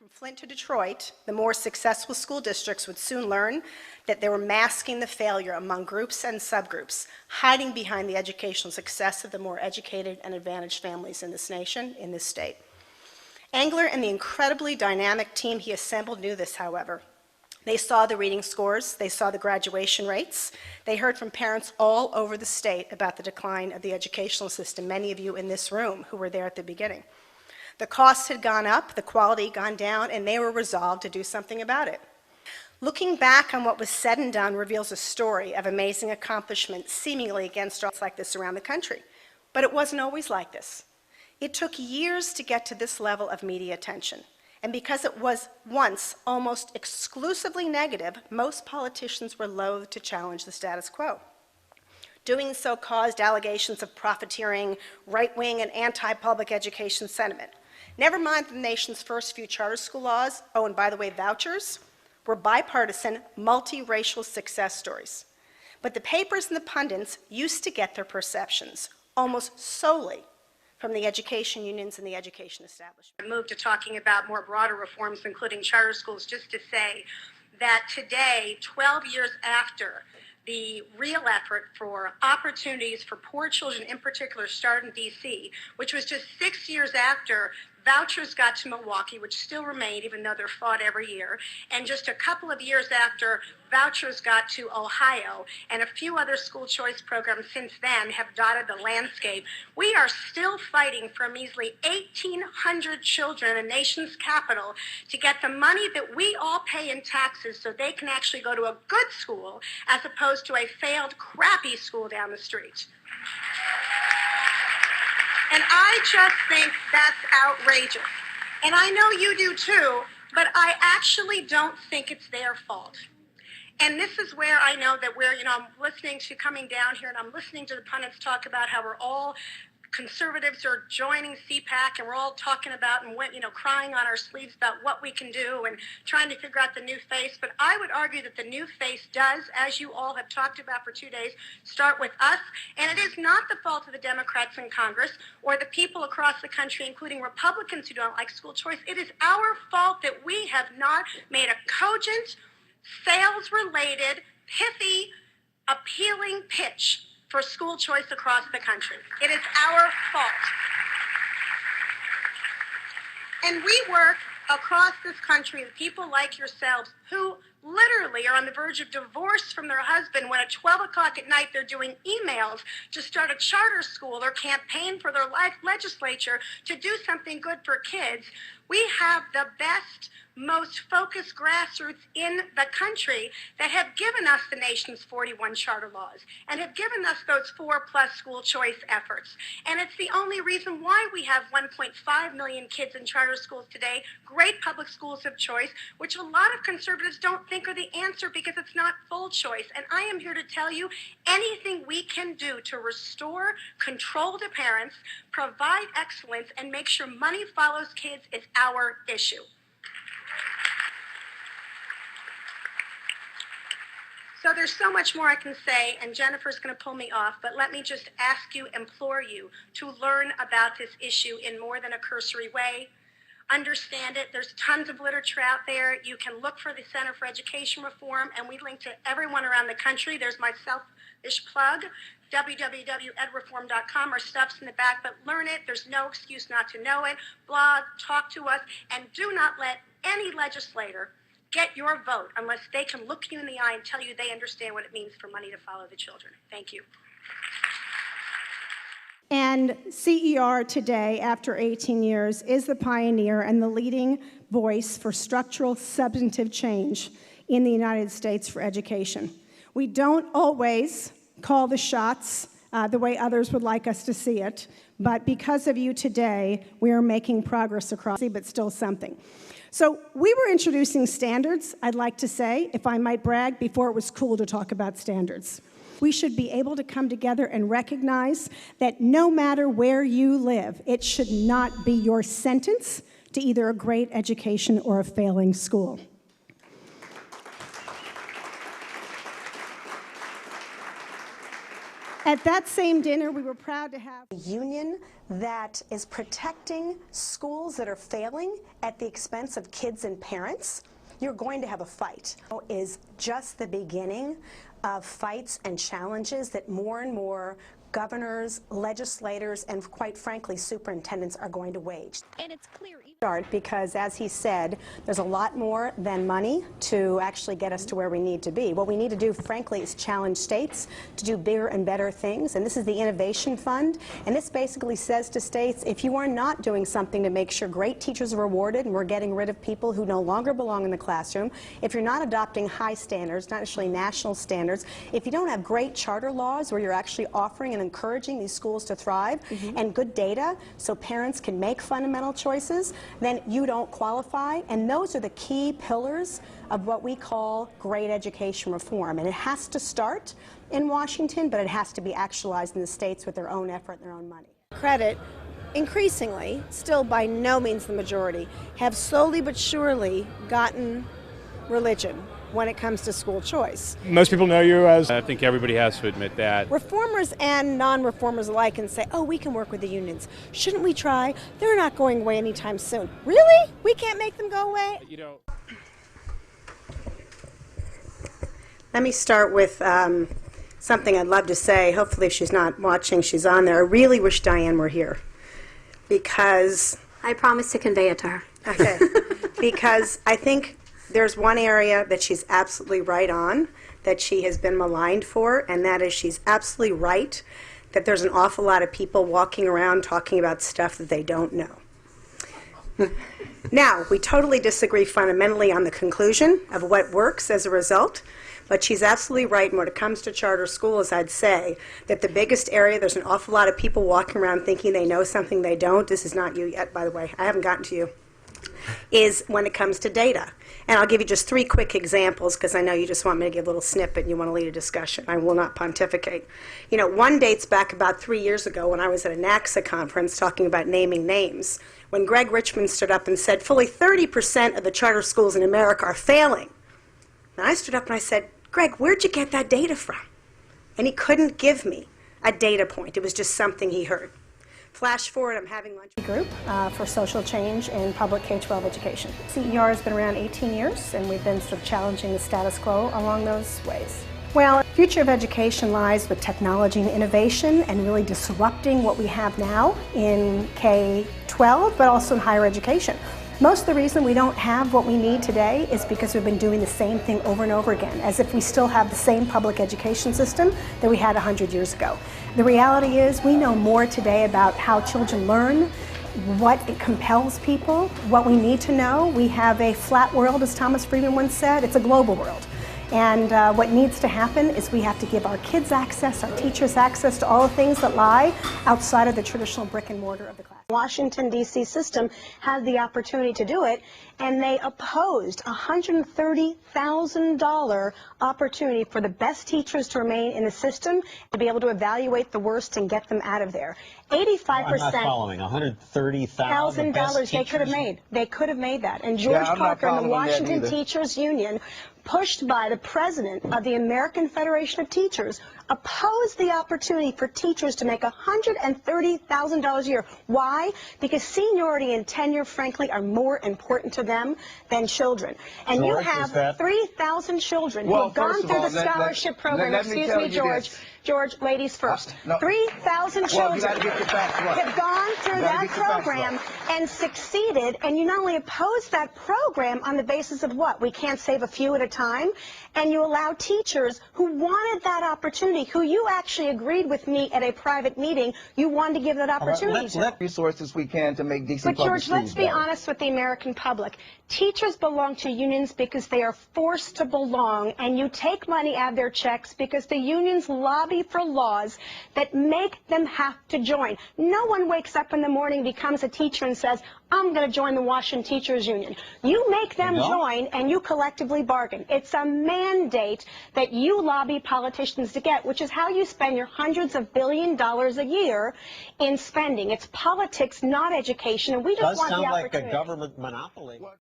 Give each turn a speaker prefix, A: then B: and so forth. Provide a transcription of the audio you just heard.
A: From Flint to Detroit, the more successful school districts would soon learn that they were masking the failure among groups and subgroups, hiding behind the educational success of the more educated and advantaged families in this nation, in this state. Engler and the incredibly dynamic team he assembled knew this, however. They saw the reading scores, they saw the graduation rates, they heard from parents all over the state about the decline of the educational system, many of you in this room who were there at the beginning. The costs had gone up, the quality gone down, and they were resolved to do something about it. Looking back on what was said and done reveals a story of amazing accomplishment seemingly against odds like this around the country. But it wasn't always like this. It took years to get to this level of media attention. And because it was once almost exclusively negative, most politicians were loath to challenge the status quo. Doing so caused allegations of profiteering, right-wing, and anti-public education sentiment. Never mind the nation's first few charter school laws, oh, and by the way, vouchers, were bipartisan, multiracial success stories. But the papers and the pundits used to get their perceptions almost solely from the education unions and the education establishment. I moved to talking about more broader reforms, including charter schools, just to say that today, 12 years after the real effort for opportunities for poor children in particular started in DC, which was just 6 years after vouchers got to Milwaukee, which still remain even though they're fought every year, and just a couple of years after vouchers got to Ohio, and a few other school choice programs since then have dotted the landscape. We are still fighting for a measly 1,800 children in the nation's capital to get the money that we all pay in taxes so they can actually go to a good school as opposed to a failed, crappy school down the street. And I just think that's outrageous. And I know you do too, but I actually don't think it's their fault. And this is where I know that I'm listening to coming down here and I'm listening to the pundits talk about how we're all conservatives are joining CPAC and we're all talking about and crying on our sleeves about what we can do and trying to figure out the new face. But I would argue that the new face does, as you all have talked about for 2 days, start with us. And it is not the fault of the Democrats in Congress or the people across the country, including Republicans who don't like school choice. It is our fault that we have not made a cogent, sales-related, pithy, appealing pitch for school choice across the country. It is our fault. And we work across this country with people like yourselves who literally are on the verge of divorce from their husband when at 12 o'clock at night they're doing emails to start a charter school or campaign for their legislature to do something good for kids. We have the best, most focused grassroots in the country that have given us the nation's 41 charter laws and have given us those 4+ school choice efforts. And it's the only reason why we have 1.5 million kids in charter schools today, great public schools of choice, which a lot of conservatives don't think are the answer because it's not full choice. And I am here to tell you anything we can do to restore control to parents, provide excellence, and make sure money follows kids is our issue. So there's so much more I can say, and Jennifer's going to pull me off, but let me just ask you, implore you, to learn about this issue in more than a cursory way. Understand it. There's tons of literature out there. You can look for the Center for Education Reform, and we link to everyone around the country. There's my selfish plug, www.edreform.com. Our stuff's in the back, but learn it. There's no excuse not to know it. Blog, talk to us, and do not let any legislator get your vote unless they can look you in the eye and tell you they understand what it means for money to follow the children. Thank you.
B: And CER today, after 18 years, is the pioneer and the leading voice for structural substantive change in the United States for education. We don't always call the shots the way others would like us to see it, but because of you today, we are making progress across, but still something. So we were introducing standards, I'd like to say, if I might brag, before it was cool to talk about standards. We should be able to come together and recognize that no matter where you live, it should not be your sentence to either a great education or a failing school. At that same dinner, we were proud to have
A: A union that is protecting schools that are failing at the expense of kids and parents. You're going to have a fight. Is just the beginning of fights and challenges that more and more governors, legislators, and quite frankly, superintendents are going to wage.
C: And it's clear.
A: Because, as he said, there's a lot more than money to actually get us to where we need to be. What we need to do, frankly, is challenge states to do bigger and better things. And this is the Innovation Fund. And this basically says to states, if you are not doing something to make sure great teachers are rewarded and we're getting rid of people who no longer belong in the classroom, if you're not adopting high standards, not necessarily national standards, if you don't have great charter laws where you're actually offering and encouraging these schools to thrive and good data so parents can make fundamental choices, then you don't qualify. And those are the key pillars of what we call great education reform. And it has to start in Washington, but it has to be actualized in the states with their own effort and their own money.
B: credit, increasingly, still by no means the majority, have slowly but surely gotten religion when it comes to school choice.
D: Most people know you as, I think everybody has to admit that.
B: Reformers and non-reformers alike can say, oh, we can work with the unions. Shouldn't we try? They're not going away anytime soon. Really? We can't make them go away?
D: You know,
A: Let me start with something I'd love to say. Hopefully if she's not watching, she's on there. I really wish Diane were here because...
C: I promise to convey it to her.
A: Okay. Because I think there's one area that she's absolutely right on, that she has been maligned for, and that is she's absolutely right that there's an awful lot of people walking around talking about stuff that they don't know. Now, we totally disagree fundamentally on the conclusion of what works as a result, but she's absolutely right. And when it comes to charter schools, I'd say that the biggest area, there's an awful lot of people walking around thinking they know something they don't. This is not you yet, by the way. I haven't gotten to you. Is when it comes to data. And I'll give you just 3 quick examples because I know you just want me to give a little snippet and you want to lead a discussion. I will not pontificate. You know, one dates back about 3 years ago when I was at a NACSA conference talking about naming names, when Greg Richmond stood up and said fully 30% of the charter schools in America are failing. And I stood up and I said, Greg, where'd you get that data from? And he couldn't give me a data point. It was just something he heard. Flash forward, I'm having lunch.
B: Group for social change in public K-12 education. CER has been around 18 years, and we've been sort of challenging the status quo along those ways. Well, the future of education lies with technology and innovation and really disrupting what we have now in K-12, but also in higher education. Most of the reason we don't have what we need today is because we've been doing the same thing over and over again, as if we still have the same public education system that we had 100 years ago. The reality is we know more today about how children learn, what it compels people, what we need to know. We have a flat world, as Thomas Friedman once said. It's a global world. And what needs to happen is we have to give our kids access, our teachers access to all the things that lie outside of the traditional brick and mortar of the class. Washington, D.C. system had the opportunity to do it, and they opposed a $130,000 opportunity for the best teachers to remain in the system, to be able to evaluate the worst and get them out of there. 85%.
E: I'm not following. $130,000
B: they could have made. They could have made that. And George Parker and the Washington Teachers Union, pushed by the president of the American Federation of Teachers, opposed the opportunity for teachers to make $130,000 a year. Why? Because seniority and tenure, frankly, are more important to them than children. And
E: George,
B: you have 3,000 children who have gone through the scholarship program. Excuse me, George. George, ladies first. 3,000 children have gone through that program and succeeded, and you not only oppose that program on the basis of what? We can't save a few at a time, and you allow teachers who wanted that opportunity, who you actually agreed with me at a private meeting, you wanted to give that opportunity to.
F: Let resources we can to make decent public
B: But George, let's be honest with the American public. Teachers belong to unions because they are forced to belong, and you take money out of their checks because the unions lobby for laws that make them have to join. No one wakes up in the morning, becomes a teacher, and says, I'm going to join the Washington Teachers Union. You make them join, and you collectively bargain. It's a mandate that you lobby politicians to get, which is how you spend your hundreds of billions of dollars a year in spending. It's politics, not education, and we just want the opportunity.
E: Does sound like a government monopoly.